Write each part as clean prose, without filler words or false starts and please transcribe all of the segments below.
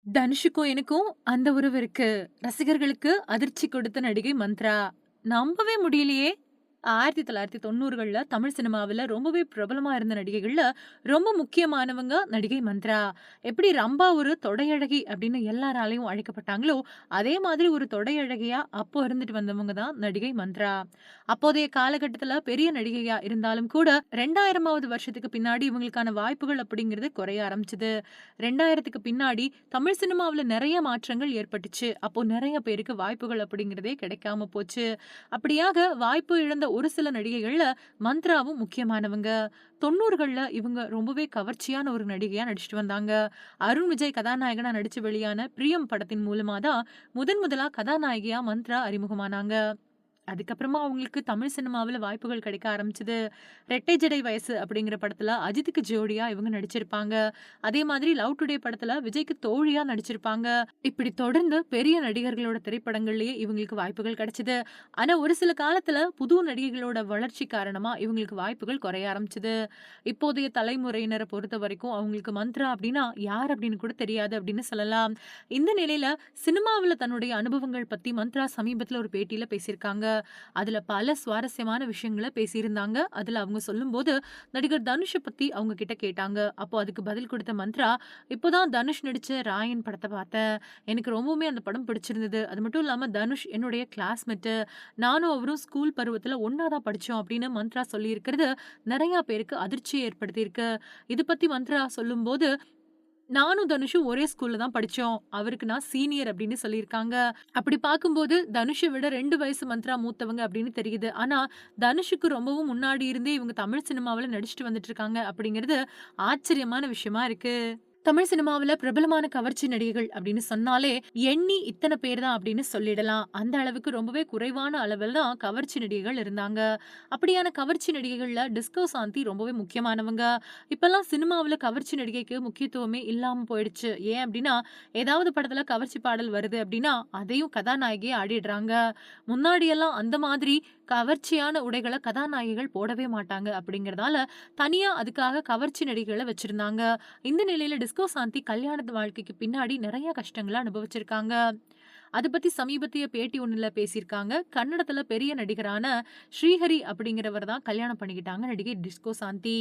தனுஷுக்கும் எனக்கும் அந்த உறவு இருக்கு. ரசிகர்களுக்கு அதிர்ச்சி கொடுத்த நடிகை மந்த்ரா. நம்பவே முடியலையே! 1990கள்ல தமிழ் சினிமாவுல ரொம்பவே பிரபலமா இருந்த நடிகைகள்ல ரொம்ப முக்கியமானவங்க நடிகை மந்த்ரா. எப்படி ரம்பா ஒரு தொடையழகி அப்படின்னு எல்லாராலயும் அழைக்கப்பட்டாங்களோ, அதே மாதிரி ஒரு தொடையழகியா அப்போ இருந்துட்டு வந்தவங்க தான் நடிகை மந்த்ரா. அப்போதைய காலகட்டத்துல பெரிய நடிகையா இருந்தாலும் கூட 2000வது வருஷத்துக்கு பின்னாடி இவங்களுக்கான வாய்ப்புகள் அப்படிங்கிறது குறைய ஆரம்பிச்சது. 2000க்கு பின்னாடி தமிழ் சினிமாவுல நெறைய மாற்றங்கள் ஏற்பட்டுச்சு. அப்போ நெறைய பேருக்கு வாய்ப்புகள் அப்படிங்கிறதே கிடைக்காம போச்சு. அப்படியாக வாய்ப்பு இழந்த ஒரு சில நடிகைகள்ல மந்த்ராவும் முக்கியமானவங்க. 90கள்ல இவங்க ரொம்பவே கவர்ச்சியான ஒரு நடிகையா நடிச்சுட்டு வந்தாங்க. அருண் விஜய் கதாநாயகனா நடிச்சு வெளியான பிரியம் படத்தின் மூலமா தான் முதன் முதலா கதாநாயகியா மந்த்ரா அறிமுகமானாங்க. அதுக்கப்புறமா அவங்களுக்கு தமிழ் சினிமாவுல வாய்ப்புகள் கிடைக்க ஆரம்பிச்சது. ரெட்டை ஜடை வயசு அப்படிங்கிற படத்துல அஜித்துக்கு ஜோடியா இவங்க நடிச்சிருப்பாங்க. அதே மாதிரி லவ் டுடே படத்துல விஜய்க்கு தோழியா நடிச்சிருப்பாங்க. இப்படி தொடர்ந்து பெரிய நடிகர்களோட திரைப்படங்கள்லயே இவங்களுக்கு வாய்ப்புகள் கிடைச்சது. ஆனா ஒரு சில காலத்துல புது நடிகைகளோட வளர்ச்சி காரணமா இவங்களுக்கு வாய்ப்புகள் குறைய ஆரம்பிச்சது. இப்போதைய தலைமுறையினரை பொறுத்தவரைக்கும் அவங்களுக்கு மந்த்ரா அப்படின்னா யார் அப்படின்னு கூட தெரியாது அப்படின்னு சொல்லலாம். இந்த நிலையில சினிமாவுல தன்னுடைய அனுபவங்கள் பத்தி மந்த்ரா சமீபத்துல ஒரு பேட்டியில பேசியிருக்காங்க. அதுல பல சுவாரஸ்யமான விஷயங்கள பேசியிருந்தாங்க. அதுல அவங்க சொல்லும்போது, நடிகர் தனுஷ பத்தி அவங்க கிட்ட கேட்டாங்க. அப்போ அதுக்கு பதில் குடுத்த மந்த்ரா, "இப்போதான் தனுஷ் நடிச்ச ராயன் படத்த பார்த்தேன். எனக்கு ரொம்பவுமே அந்த படம் பிடிச்சிருந்தது. அது மட்டும் இல்லாம தனுஷ் என்னுடைய கிளாஸ்மேட்டு. நானும் அவரும் ஸ்கூல் பருவத்துல ஒண்ணா தான் படிச்சோம்." அப்படின்னு மந்த்ரா சொல்லியிருக்கிறது நெறைய பேருக்கு அதிர்ச்சிய ஏற்படுத்தியிருக்கு. இது பத்தி மந்த்ரா சொல்லும்போது, நானும் தனுஷும் ஒரே ஸ்கூல்ல தான் படிச்சோம். அவருக்கு நான் சீனியர் அப்படின்னு சொல்லியிருக்காங்க. அப்படி பார்க்கும்போது தனுஷ விட 2 வயசு மந்த்ரா மூத்தவங்க அப்படின்னு தெரியுது. ஆனா தனுஷுக்கு ரொம்பவும் முன்னாடி இருந்தே இவங்க தமிழ் சினிமாவுல நடிச்சுட்டு வந்துட்டு இருக்காங்க அப்படிங்கிறது ஆச்சரியமான விஷயமா இருக்கு. தமிழ் சினிமாவுல பிரபலமான கவர்ச்சி நடிகைகள் அப்படின்னு சொன்னாலே, எண்ணி இத்தன பேர் தான் அப்படின்னு சொல்லிடலாம். அந்த அளவுக்கு ரொம்பவே குறைவான அளவில் தான் கவர்ச்சி நடிகைகள் இருந்தாங்க. அப்படியான கவர்ச்சி நடிகைகள்ல டிஸ்கோ சாந்தி ரொம்பவே முக்கியமானவங்க. இப்பல்லாம் சினிமாவுல கவர்ச்சி நடிகைக்கு முக்கியத்துவமே இல்லாம போயிடுச்சு. ஏன் அப்படின்னா, ஏதாவது படத்துல கவர்ச்சி பாடல் வருது அப்படின்னா, அதையும் கதாநாயகியே ஆடிடுறாங்க. முன்னாடியெல்லாம் அந்த மாதிரி கவர்ச்சியான உடைகள கதாநாயகிகள் போடவே மாட்டாங்க. அப்படிங்கிறதால, தனியா அதுக்காக கவர்ச்சி நடிகைகள வச்சிருந்தாங்க. இந்த நிலையில டிஸ்கோ சாந்தி கல்யாணத்து வாழ்க்கைக்கு பின்னாடி நெறைய கஷ்டங்கள அனுபவிச்சிருக்காங்க. அத பத்தி சமீபத்திய பேட்டி ஒண்ணுல பேசியிருக்காங்க. கன்னடத்துல பெரிய நடிகரான ஸ்ரீஹரி அப்படிங்கிறவர் தான் கல்யாணம் பண்ணிக்கிட்டாங்க நடிகை டிஸ்கோ சாந்தி.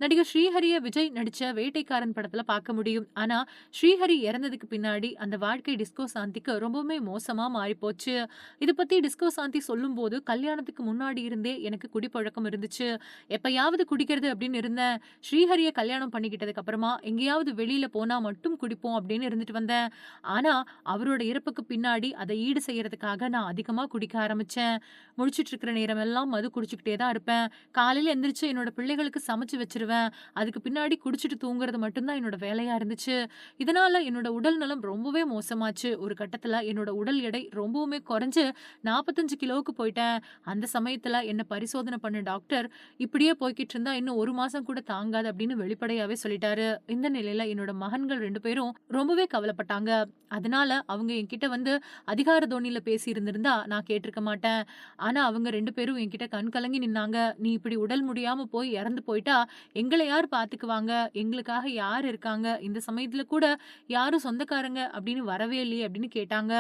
நடிகர் ஸ்ரீஹரிய விஜய் நடிச்ச வேட்டைக்காரன் படத்துல பார்க்க முடியும். ஆனா ஸ்ரீஹரி இறந்ததுக்கு பின்னாடி அந்த வாழ்க்கை டிஸ்கோ சாந்திக்கு ரொம்பவுமே மோசமா மாறிப்போச்சு. இத பத்தி டிஸ்கோ சாந்தி சொல்லும்போது, "கல்யாணத்துக்கு முன்னாடி இருந்தே எனக்கு குடிப்பழக்கம் இருந்துச்சு. எப்பயாவது குடிக்கிறது அப்படின்னு இருந்தேன். ஸ்ரீஹரிய கல்யாணம் பண்ணிக்கிட்டதுக்கு அப்புறமா எங்கேயாவது வெளியில போனா மட்டும் குடிப்போம் அப்படின்னு இருந்துட்டு வந்தேன். ஆனா அவரோட இறப்புக்கு பின்னாடி அத ஈடு செய்யறதுக்காக நான் அதிகமா குடிக்க ஆரம்பிச்சேன். முழிச்சுட்டு இருக்கிற நேரமெல்லாம் மது குடிச்சுக்கிட்டே தான் இருப்பேன். காலையில எந்திரிச்சு என்னோட பிள்ளைகளுக்கு சமைச்சு வச்சுருவேன். அதுக்கு பின்னாடி குடிச்சிட்டு தூங்குறது மட்டும் தான் என்னோட வேலையா இருந்துச்சு. இதனால என்னோட உடல் நலம் ரொம்பவே மோசமாச்சு. ஒரு கட்டத்துல என்னோட உடல் எடை ரொம்பவுமே குறைஞ்சு 45 கிலோவுக்கு போயிட்டேன். அந்த சமயத்துல என்ன பரிசோதனை பண்ண டாக்டர், "இப்படியே போய்க்கிட்டு இருந்தா இன்னும் 1 மாசம் கூட தாங்காது" அப்படின்னு வெளிப்படையாவே சொல்லிட்டாரு. இந்த நிலையில என்னோட மகன்கள் 2 பேரும் ரொம்பவே கவலைப்பட்டாங்க. அதனால அவங்க என்கிட்ட வந்து அதிகார தொனியில பேசியிருந்திருந்தா நான் கேட்டிருக்க மாட்டேன். ஆனா அவங்க 2 பேரும் என்கிட்ட கண் கலங்கி நின்னாங்க. "நீ இப்படி உடல் முடியாம போய் இறந்து போயிட்டா, எங்கள யார் பார்த்துக்குவாங்க? எங்களுக்காக யார் இருக்காங்க? இந்த சமயத்துல கூட யாரும் சொந்தக்காரங்க அப்படின்னு வரவே இல்லையே" அப்படின்னு கேட்டாங்க.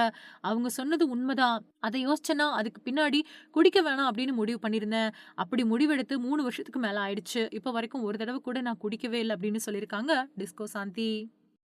அவங்க சொன்னது உண்மதான். அத யோசிச்சேன்னா, அதுக்கு பின்னாடி குடிக்க வேணாம் அப்படின்னு முடிவு பண்ணியிருந்தேன். அப்படி முடிவெடுத்து 3 வருஷத்துக்கு மேல ஆயிடுச்சு. இப்ப வரைக்கும் ஒரு தடவ கூட நான் குடிக்கவே இல்ல அப்படின்னு சொல்லியிருக்காங்க டிஸ்கோ சாந்தி.